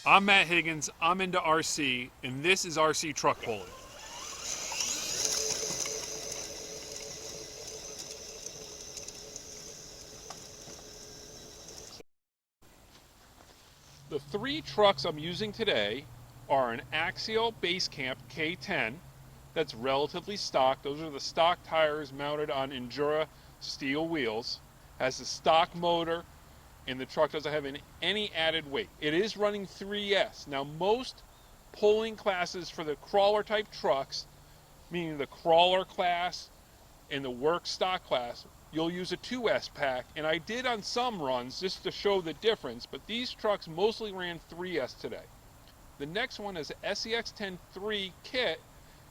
I'm Matt Higgins, I'm into RC, and this is RC truck pulling. The three trucks I'm using today are an Axial Basecamp K10 that's relatively stock. Those are the stock tires mounted on Endura steel wheels. Has a stock motor, and the truck doesn't have any added weight. It is running 3S. Now most pulling classes for the crawler type trucks, meaning the crawler class and the work stock class, you'll use a 2S pack, and I did on some runs just to show the difference, but these trucks mostly ran 3S today. The next one is a SEX-10-3 kit,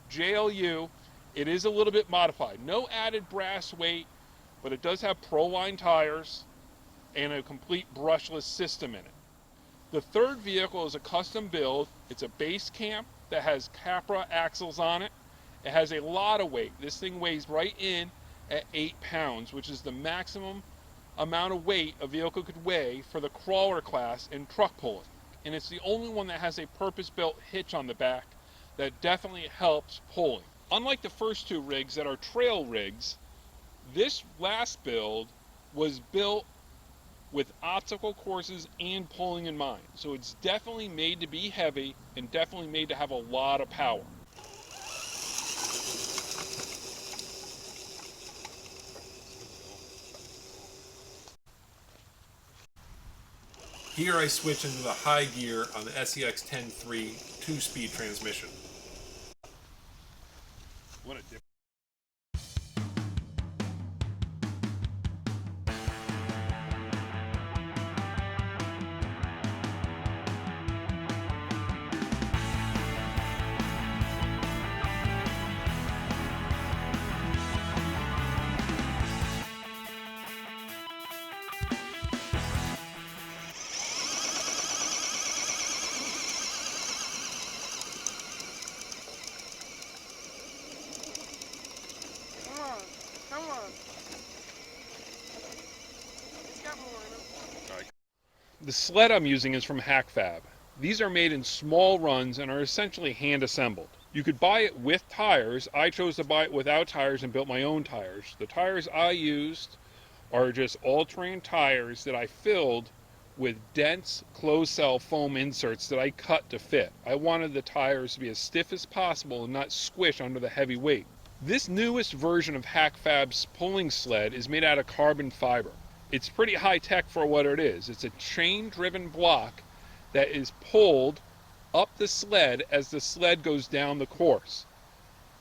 JLU. It is a little bit modified. No added brass weight, but it does have Proline tires and a complete brushless system in it. The third vehicle is a custom build. It's a Basecamp that has Capra axles on it. It has a lot of weight. This thing weighs right in at 8 pounds, which is the maximum amount of weight a vehicle could weigh for the crawler class in truck pulling. And it's the only one that has a purpose-built hitch on the back that definitely helps pulling. Unlike the first two rigs that are trail rigs, this last build was built with obstacle courses and pulling in mind. So it's definitely made to be heavy and definitely made to have a lot of power. Here I switch into the high gear on the SEX-10-3 2-speed transmission. What a difference. Come on. It's got more in it. The sled I'm using is from HackFab. These are made in small runs and are essentially hand assembled. You could buy it with tires. I chose to buy it without tires and built my own tires. The tires I used are just all-terrain tires that I filled with dense closed cell foam inserts that I cut to fit. I wanted the tires to be as stiff as possible and not squish under the heavy weight. This newest version of HackFab's pulling sled is made out of carbon fiber. It's pretty high tech for what it is. It's a chain driven block that is pulled up the sled as the sled goes down the course.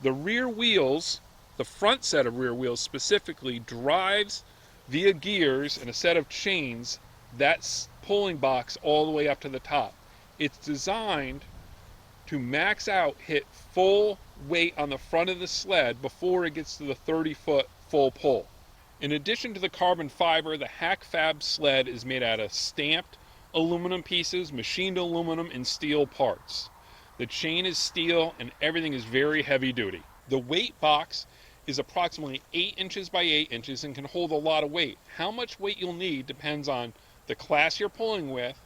The rear wheels, the front set of rear wheels specifically, drives via gears and a set of chains that pulling box all the way up to the top. It's designed to max out, hit full weight on the front of the sled before it gets to the 30-foot full pull. In addition to the carbon fiber, the HackFab sled is made out of stamped aluminum pieces, machined aluminum, and steel parts. The chain is steel and everything is very heavy duty. The weight box is approximately 8 inches by 8 inches and can hold a lot of weight. How much weight you'll need depends on the class you're pulling with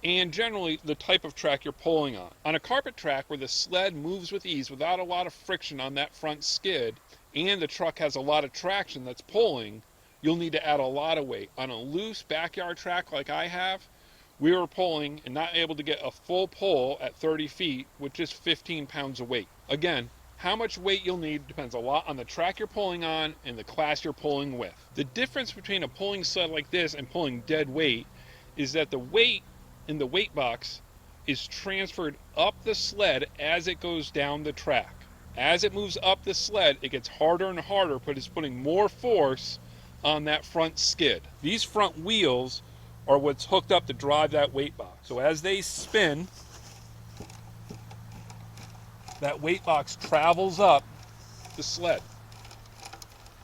and generally the type of track you're pulling on. On a carpet track where the sled moves with ease without a lot of friction on that front skid, and the truck has a lot of traction that's pulling, you'll need to add a lot of weight. On a loose backyard track like I have, we were pulling and not able to get a full pull at 30 feet with just 15 pounds of weight. Again, how much weight you'll need depends a lot on the track you're pulling on and the class you're pulling with. The difference between a pulling sled like this and pulling dead weight is that the weight in the weight box is transferred up the sled as it goes down the track. As it moves up the sled, it gets harder and harder, but it's putting more force on that front skid. These front wheels are what's hooked up to drive that weight box. So as they spin, that weight box travels up the sled.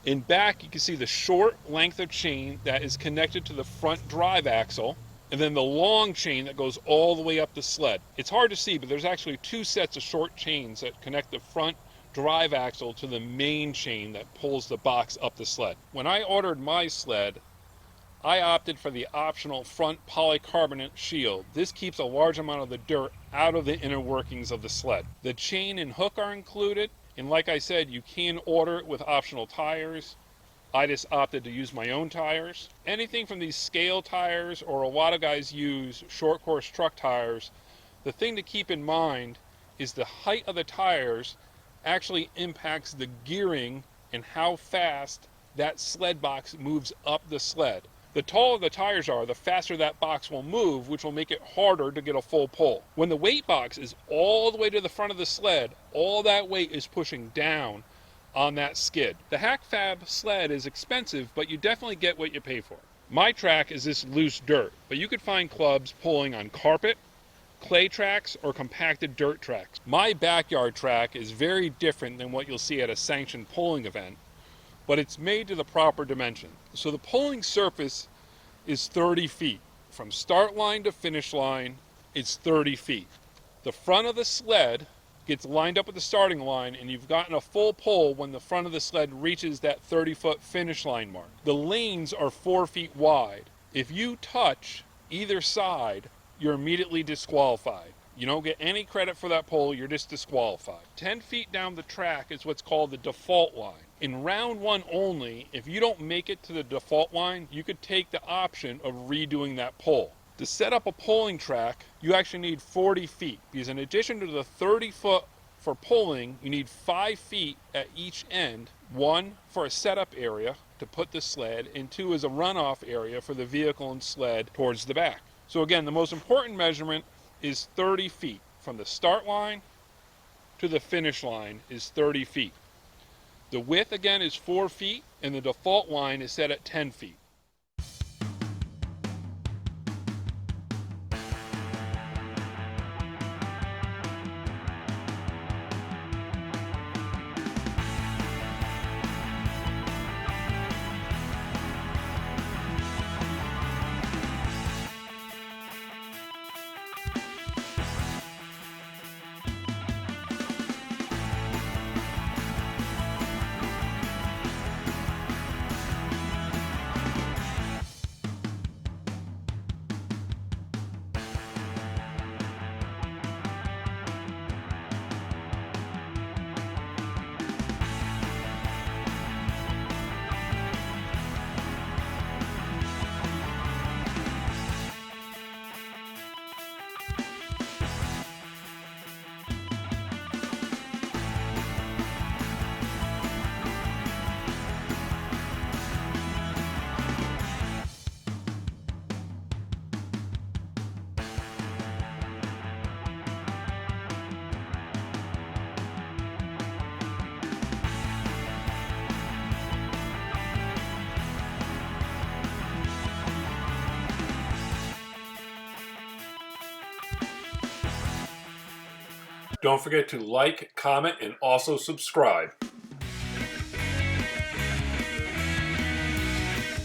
In back, you can see the short length of chain that is connected to the front drive axle, and then the long chain that goes all the way up the sled. It's hard to see, but there's actually two sets of short chains that connect the front drive axle to the main chain that pulls the box up the sled. When I ordered my sled, I opted for the optional front polycarbonate shield. This keeps a large amount of the dirt out of the inner workings of the sled. The chain and hook are included, and like I said, you can order it with optional tires. I just opted to use my own tires. Anything from these scale tires, or a lot of guys use short course truck tires, the thing to keep in mind is the height of the tires actually impacts the gearing and how fast that sled box moves up the sled. The taller the tires are, the faster that box will move, which will make it harder to get a full pull. When the weight box is all the way to the front of the sled, all that weight is pushing down on that skid. The Hack Fab sled is expensive, but you definitely get what you pay for. My track is this loose dirt, but you could find clubs pulling on carpet, clay tracks, or compacted dirt tracks. My backyard track is very different than what you'll see at a sanctioned pulling event, but it's made to the proper dimension. So the pulling surface is 30 feet. From start line to finish line, it's 30 feet. The front of the sled gets lined up at the starting line, and you've gotten a full pull when the front of the sled reaches that 30-foot finish line mark. The lanes are 4 feet wide. If you touch either side, you're immediately disqualified. You don't get any credit for that pull, you're just disqualified. 10 feet down the track is what's called the default line. In round one only, if you don't make it to the default line, you could take the option of redoing that pull. To set up a pulling track, you actually need 40 feet, because in addition to the 30 foot for pulling, you need 5 feet at each end, one for a setup area to put the sled, and two is a runoff area for the vehicle and sled towards the back. So again, the most important measurement is 30 feet. From the start line to the finish line is 30 feet. The width again is 4 feet, and the default line is set at 10 feet. Don't forget to like, comment, and also subscribe.